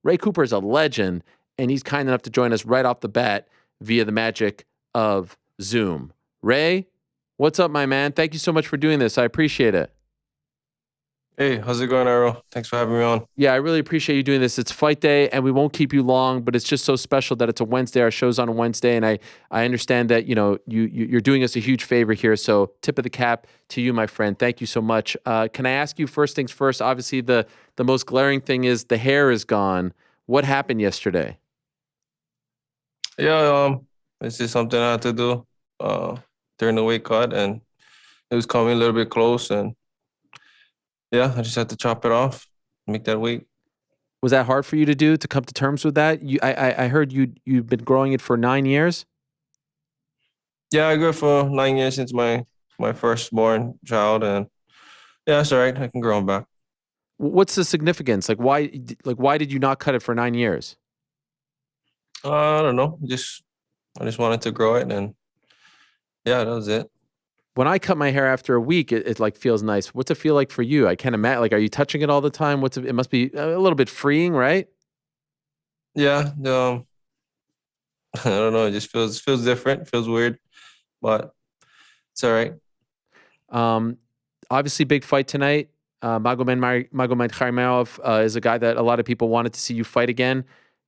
Ray Cooper is a legend, and he's kind enough to join us right off the bat via the magic of Zoom. Ray, what's up, my man? Thank you so much for doing this. I appreciate it. Hey, how's it going, Arrow? Thanks for having me on. Yeah, I really appreciate you doing this. It's fight day, and we won't keep you long, but it's just so special that it's a Wednesday. Our show's on a Wednesday, and I understand that you're doing us a huge favor here. So tip of the cap to you, my friend. Thank you so much. Can I ask you first things first? Obviously, the most glaring thing is the hair is gone. What happened yesterday? Yeah, it's just something I had to do during the weight cut, and it was coming a little bit close, and yeah, I just had to chop it off, make that weight. Was that hard for you to do, to come to terms with that? I heard you've been growing it for 9 years. Yeah, I grew it for 9 years since my firstborn child, and yeah, it's all right. I can grow them back. What's the significance? Why did you not cut it for 9 years? I don't know. I just wanted to grow it, and yeah, that was it. When I cut my hair after a week, it like feels nice. What's it feel like for you? I can't imagine. Like, are you touching it all the time? It must be a little bit freeing, right? Yeah, I don't know. It just feels different, feels weird, but it's all right. Obviously, big fight tonight. Magomedkerimov is a guy that a lot of people wanted to see you fight again.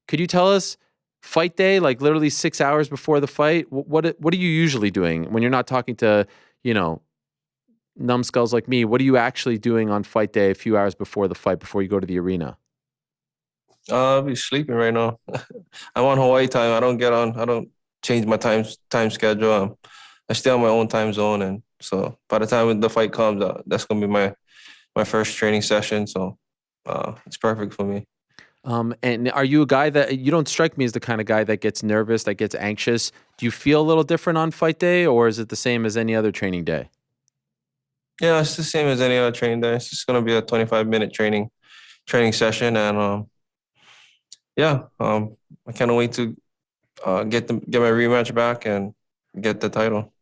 Could you tell us, fight day, like literally 6 hours before the fight, what are you usually doing when you're not talking to, numbskulls like me? What are you actually doing on fight day a few hours before the fight, before you go to the arena? I'll be sleeping right now. I'm on Hawaii time. I don't change my time schedule. I stay on my own time zone, and so by the time the fight comes, that's gonna be my first training session. So it's perfect for me. And are you a guy that, you don't strike me as the kind of guy that gets nervous, that gets anxious? Do you feel a little different on fight day, or is it the same as any other training day? Yeah, it's the same as any other training day. It's just gonna be a 25-minute training session, and yeah, I can't wait to get my rematch back and get the title.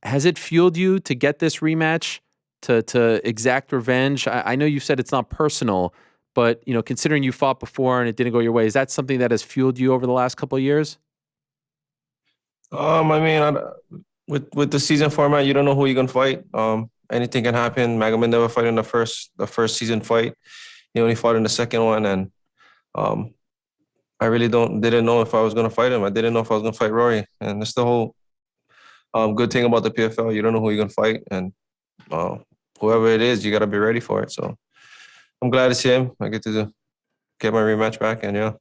Has it fueled you to get this rematch, to exact revenge? I know you said it's not personal, but considering you fought before and it didn't go your way, is that something that has fueled you over the last couple of years? I mean, with the season format, you don't know who you're gonna fight. Anything can happen. Magomed never fought in the first season fight. He only fought in the second one, and um, I really didn't know if I was gonna fight him. I didn't know if I was gonna fight Rory, and that's the whole good thing about the PFL. You don't know who you're gonna fight, and uh, whoever it is, you gotta be ready for it. So I'm glad to see him. I get to get my rematch back, and yeah.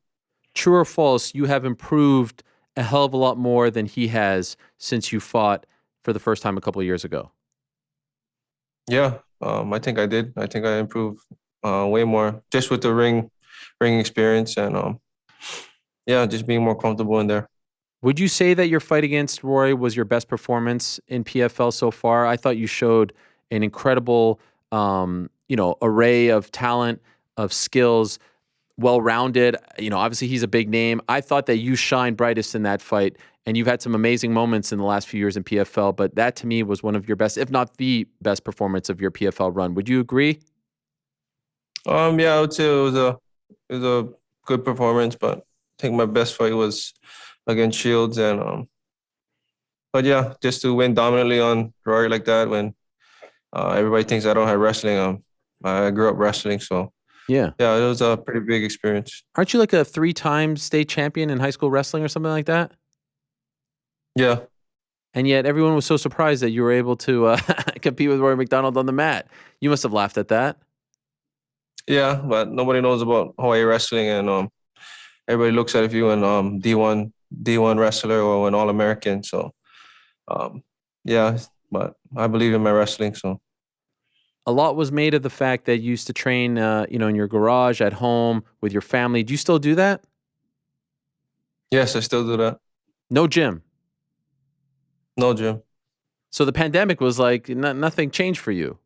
True or false, you have improved a hell of a lot more than he has since you fought for the first time a couple of years ago. Yeah, I think I did. I think I improved way more just with the ring experience, and yeah, just being more comfortable in there. Would you say that your fight against Roy was your best performance in PFL so far? I thought you showed an incredible, array of talent, of skills, well-rounded. Obviously he's a big name. I thought that you shined brightest in that fight, and you've had some amazing moments in the last few years in PFL, but that to me was one of your best, if not the best performance of your PFL run. Would you agree? Yeah, I would say it was a good performance, but I think my best fight was against Shields, and but yeah, just to win dominantly on Rory like that when everybody thinks I don't have wrestling. I grew up wrestling, so Yeah. yeah, it was a pretty big experience. Aren't you like a 3-time state champion in high school wrestling or something like that? Yeah, And yet everyone was so surprised that you were able to compete with Rory McDonald on the mat. You must have laughed at that. yeah, but nobody knows about Hawaii wrestling, and everybody looks at you and D1 wrestler or an All American. So um, yeah, but I believe in my wrestling. So A lot was made of the fact that you used to train, in your garage at home with your family. Do you still do that? yes, I still do that. No gym. No gym. So the pandemic was like nothing changed for you.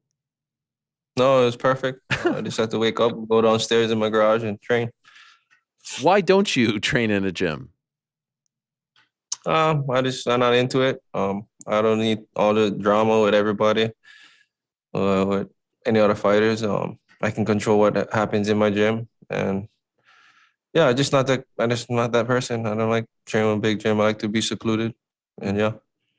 No, it was perfect. I just had to wake up, go downstairs in my garage, and train. Why don't you train in a gym? I'm not into it. I don't need all the drama with everybody, with any other fighters. I can control what happens in my gym, and Yeah, I'm just not that person. I don't like training in a big gym. I like to be secluded. And yeah.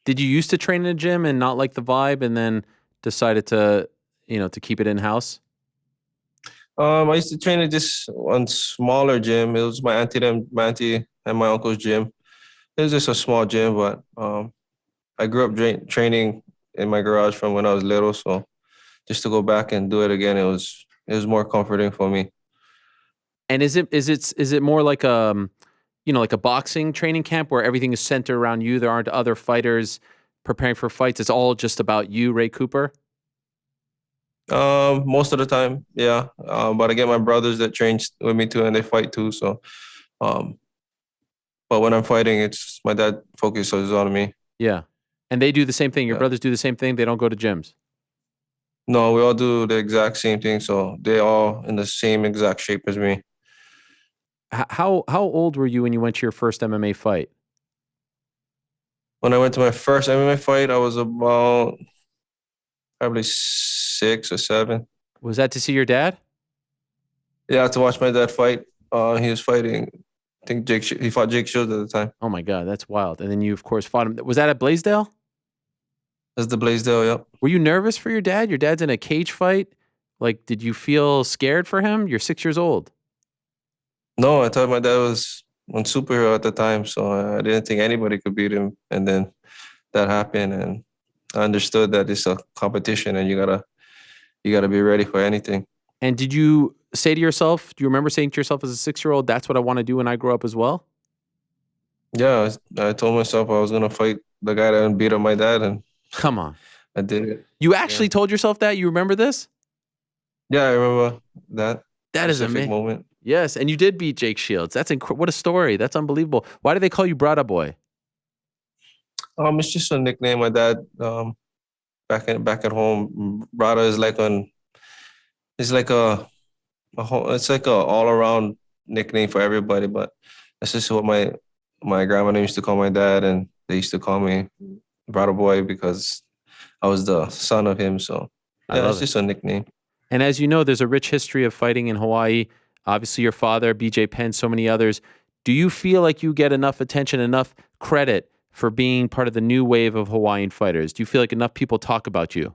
Did you used to train in a gym and not like the vibe, and then decided to, to keep it in house? I used to train at this one smaller gym. It was my auntie and my uncle's gym. It was just a small gym, but I grew up training in my garage from when I was little. So just to go back and do it again, it was more comforting for me. And is it more like like a boxing training camp where everything is centered around you? There aren't other fighters preparing for fights. It's all just about you, Ray Cooper. Most of the time, yeah. But I get my brothers that train with me too, and they fight too. So, um, but when I'm fighting, it's my dad focuses on me. Yeah, and they do the same thing. Your Yeah. brothers do the same thing. They don't go to gyms. No, we all do the exact same thing. So they all in the same exact shape as me. How old were you when you went to your first MMA fight? When I went to my first MMA fight, I was about probably 6 or 7. Was that to see your dad? Yeah, to watch my dad fight. He was fighting. I think he fought Jake Shields at the time. Oh my God, that's wild. And then you, of course, fought him. Was that at Blaisdell? That's the Blaisdell. Yep. Were you nervous for your dad? Your dad's in a cage fight. Like, did you feel scared for him? You're 6 years old. No, I thought my dad was one superhero at the time, so I didn't think anybody could beat him. And then that happened, and I understood that it's a competition, and you gotta be ready for anything. And did you say to yourself, do you remember saying to yourself as a 6-year-old, that's what I want to do when I grow up as well? Yeah, I told myself I was gonna fight the guy that beat up my dad, and Come on. I did it. You actually told yourself that? You remember this? Yeah, I remember that That is specific amazing. moment. Yes, and you did beat Jake Shields. That's what a story. That's unbelievable. Why do they call you Brada Boy? It's just a nickname. My dad, back at home, Brada is like it's like it's like a all around nickname for everybody. But that's just what my grandmother used to call my dad, and they used to call me Brother Boy because I was the son of him. So I yeah, love it's it. just a nickname. And as you know, there's a rich history of fighting in Hawaii. Obviously, your father, BJ Penn, so many others. Do you feel like you get enough attention, enough credit for being part of the new wave of Hawaiian fighters? Do you feel like enough people talk about you?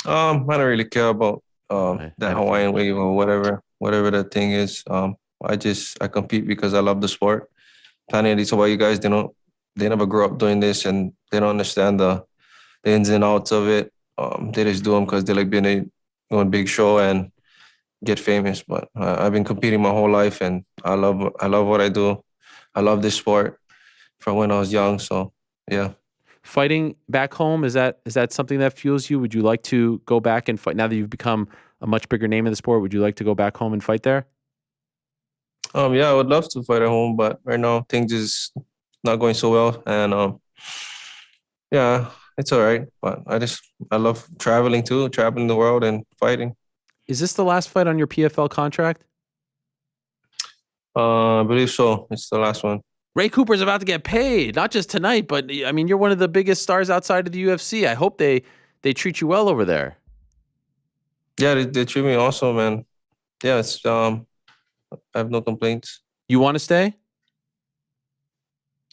I don't really care about I that had a feeling. Hawaiian wave or whatever that thing is. I compete because I love the sport. Plenty of these Hawaii guys, they never grew up doing this, and they don't understand the ins and outs of it. They just do them because they like being on a big show and get famous. But I've been competing my whole life, and I love what I do. I love this sport from when I was young. So yeah. Fighting back home, is that something that fuels you? Would you like to go back and fight now that you've become a much bigger name in the sport? Would you like to go back home and fight there? Yeah, I would love to fight at home, but right now things is not going so well, and yeah, it's all right. But I love traveling too, traveling the world and fighting. Is this the last fight on your PFL contract? I believe so. It's the last one. Ray Cooper's about to get paid, not just tonight, but I mean, you're one of the biggest stars outside of the UFC. I hope they treat you well over there. Yeah, they treat me awesome, man. Yeah, it's I have no complaints. You want to stay?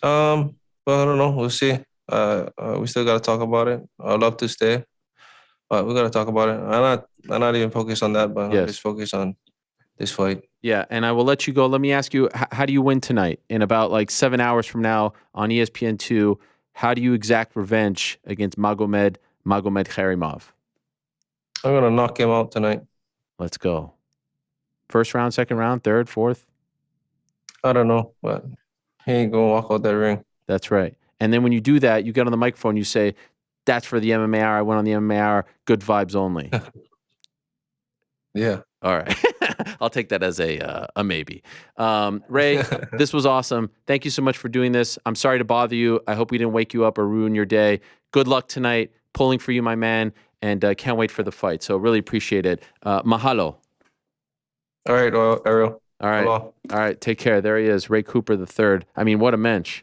But I don't know. We'll see. We still gotta talk about it. I'd love to stay, but we gotta talk about it. I'm not even focused on that, but I'm Yes. just focused on this fight. Yeah, and I will let you go. Let me ask you, how do you win tonight? In about like 7 hours from now on ESPN2, how do you exact revenge against Magomed Magomedkerimov? I'm gonna knock him out tonight. Let's go. First round, second round, third, fourth? I don't know, but he ain't gonna walk out that ring. That's right. And then when you do that, you get on the microphone, you say, that's for the MMA hour. I went on the MMA hour. Good vibes only. Yeah. All right. I'll take that as a maybe. Ray, this was awesome. Thank you so much for doing this. I'm sorry to bother you. I hope we didn't wake you up or ruin your day. Good luck tonight. Pulling for you, my man. And can't wait for the fight. So really appreciate it. Mahalo. All right, well, Ariel. All right. Hello. All right. Take care. There he is. Ray Cooper III. I mean, what a mensch.